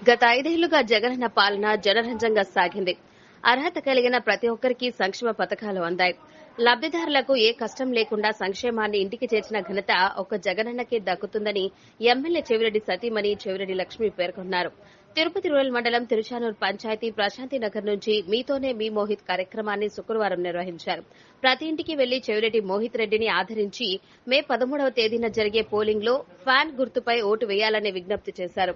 గత 5 ఏళ్లుగా జగనన్న పాలన జనరంజంగా సాగింది. అర్హత కలిగిన ప్రతి ఒక్కరికి సంక్షేమ పథకాలు అందాయి. లబ్దిదారులకు ఏ కష్టం లేకుండా సంక్షేమాన్ని ఇంటికి చేర్చిన ఘనత ఒక్క జగనన్నకే దక్కుతుందని ఎమ్మెల్యే చెవిరెడ్డి సతీమణి చెవిరెడ్డి లక్ష్మి పేర్కొన్నారు. తిరుపతి రూరల్ మండలం తిరుచానూరు పంచాయతీ ప్రశాంతినగర్ నుంచి మీతోనే మీ మోహిత్ కార్యక్రమాన్ని శుక్రవారం నిర్వహించారు. ప్రతి ఇంటికి వెళ్లి చెవిరెడ్డి మోహిత్ రెడ్డిని ఆదరించి మే 13వ తేదీన జరిగే పోలింగ్ లో ఫ్యాన్ గుర్తుపై ఓటు వేయాలని విజ్ఞప్తి చేశారు.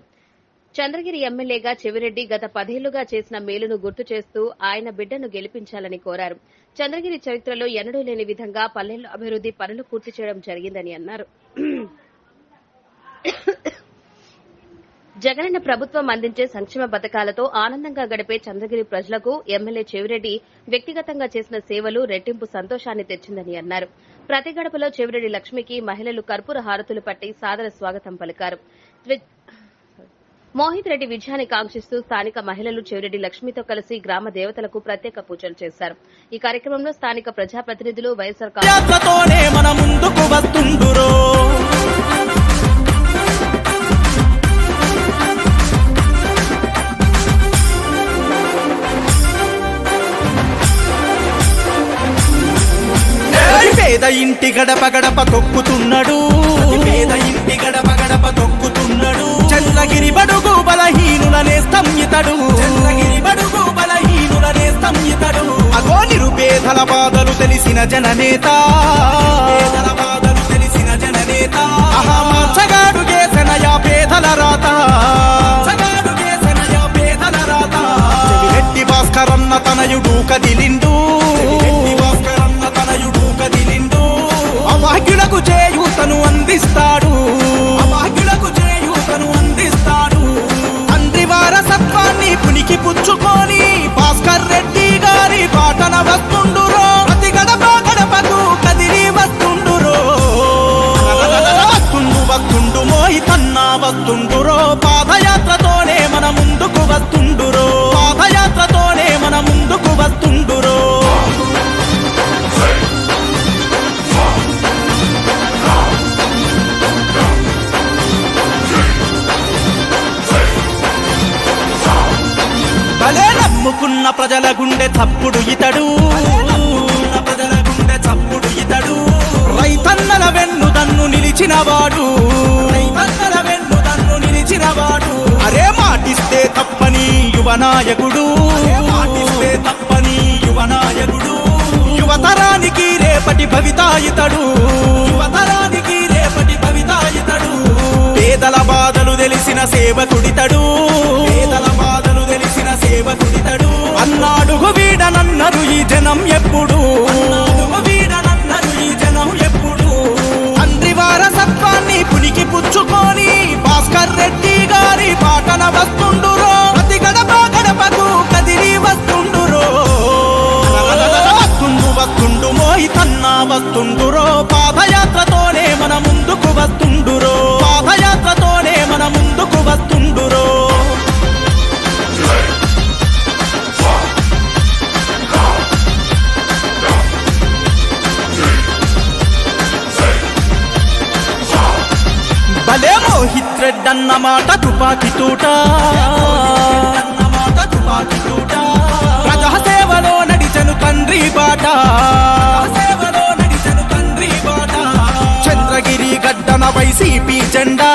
చంద్రగిరి ఎమ్మెల్యేగా చెవిరెడ్డి గత 10 ఏళ్లుగా చేసిన మేలును గుర్తు చేస్తూ ఆయన బిడ్డను గెలిపించాలని కోరారు. చంద్రగిరి చరిత్రలో ఎన్నడూ లేని విధంగా పల్లెల్లో అభివృద్ది పనులు పూర్తి చేయడం జరిగిందని అన్నారు. జగనన్న ప్రభుత్వం అందించే సంక్షేమ పథకాలతో ఆనందంగా గడిపే చంద్రగిరి ప్రజలకు ఎమ్మెల్యే చెవిరెడ్డి వ్యక్తిగతంగా చేసిన సేవలు రెట్టింపు సంతోషాన్ని తెచ్చిందని అన్నారు. ప్రతి గడపలో చెవిరెడ్డి లక్ష్మికి మహిళలు కర్పూర హారతులు పట్టి సాదర స్వాగతం పలికారు. మోహిత్ రెడ్డి విజయాన్ని కాంక్షిస్తూ స్థానిక మహిళలు చెవిరెడ్డి లక్ష్మితో కలిసి గ్రామ దేవతలకు ప్రత్యేక పూజలు చేశారు. ఈ కార్యక్రమంలో స్థానిక ప్రజాప్రతినిధులు వైఎస్సార్ పేద ఇంటి గడప గడప తొక్కుతున్నాడు, పేద ఇంటి గడప గడప తొక్కుతున్నాడు. చంద్రగిరి బడుగు బలహీనులనే స్తంభితడు, చంద్రగిరి బడుగు బలహీనులనే స్తంభితడు. అగో నిరుపేదల బాధలు తెలిసిన జననేత, పేదల బాధలు తెలిసిన జననేత. మచ్చగాడు చేసనయా పేదల రాత, మచ్చగాడు చేసనయా పేదల రాత. చెవిరెడ్డి భాస్కరన్న తనయుడు కదిలిండు, అభాగ్యులకు చేయూతను అందిస్తాడు, అభాగ్యులకు చేయూతను అందిస్తాడు. తండ్రి వారసత్వాన్ని పునికి పుచ్చుకొని భాస్కర్ రెడ్డి గారి పాటన వస్తుండురో, ప్రతి గడప గడపకు కదిలి వస్తుండురో. వస్తుండు వస్తుండు మోహితన్న వస్తుండురో, పాదయాత్రతోనే మన ముందుకు వస్తుండురో, పాదయాత్రతోనే మన ముందుకు వస్తుండురో. నమ్ముకున్న ప్రజల గుండె చప్పుడు ఇతడు, ప్రజల గుండె చప్పుడు ఇతడు. రైతన్నల వెన్నుదన్ను నిలిచినవాడు, రైతన్నల వెన్నుదన్ను నిలిచినవాడు. అరే మాటిస్తే తప్పని యువనాయకుడు, మాటిస్తే తప్పని యువనాయకుడు. యువతరానికి రేపటి భవితాయితడు, యువతరానికి రేపటి భవితాయితడు. పేదల బాధలు తెలిసిన సేవకుడితడు, పేదల బాధలు తెలిసిన సేవకుడితడు. అన్నాడుగు వీడనన్నరు ఈ జనం ఎప్పుడు, అన్నాడుగు వీడనన్నరు ఈ జనం ఎప్పుడు. తండ్రి వారసత్వాన్ని పునికి పుచ్చుకొని భాస్కర్ రెడ్డి గారి పాటన వస్తుండురో, ప్రతి గడప గడపకు కదిలి వస్తుండురో. వస్తుండు వస్తుండు మోహితన్న వస్తుండురో, పాదయాత్రతోనే మన ముందుకు వస్తుండురో, పాదయాత్రతోనే మన ముందుకు వస్తుండురో. భలే మోహిత్ రెడ్డి అన్నమాట తుపాకి తూట, అన్నమాట తుపాకి తూట. ప్రజాసేవలో నడిచను తండ్రి బాట, సేవలో నడిచను తండ్రి బాట. చంద్రగిరి గడ్డన వైసీపీ జెండా,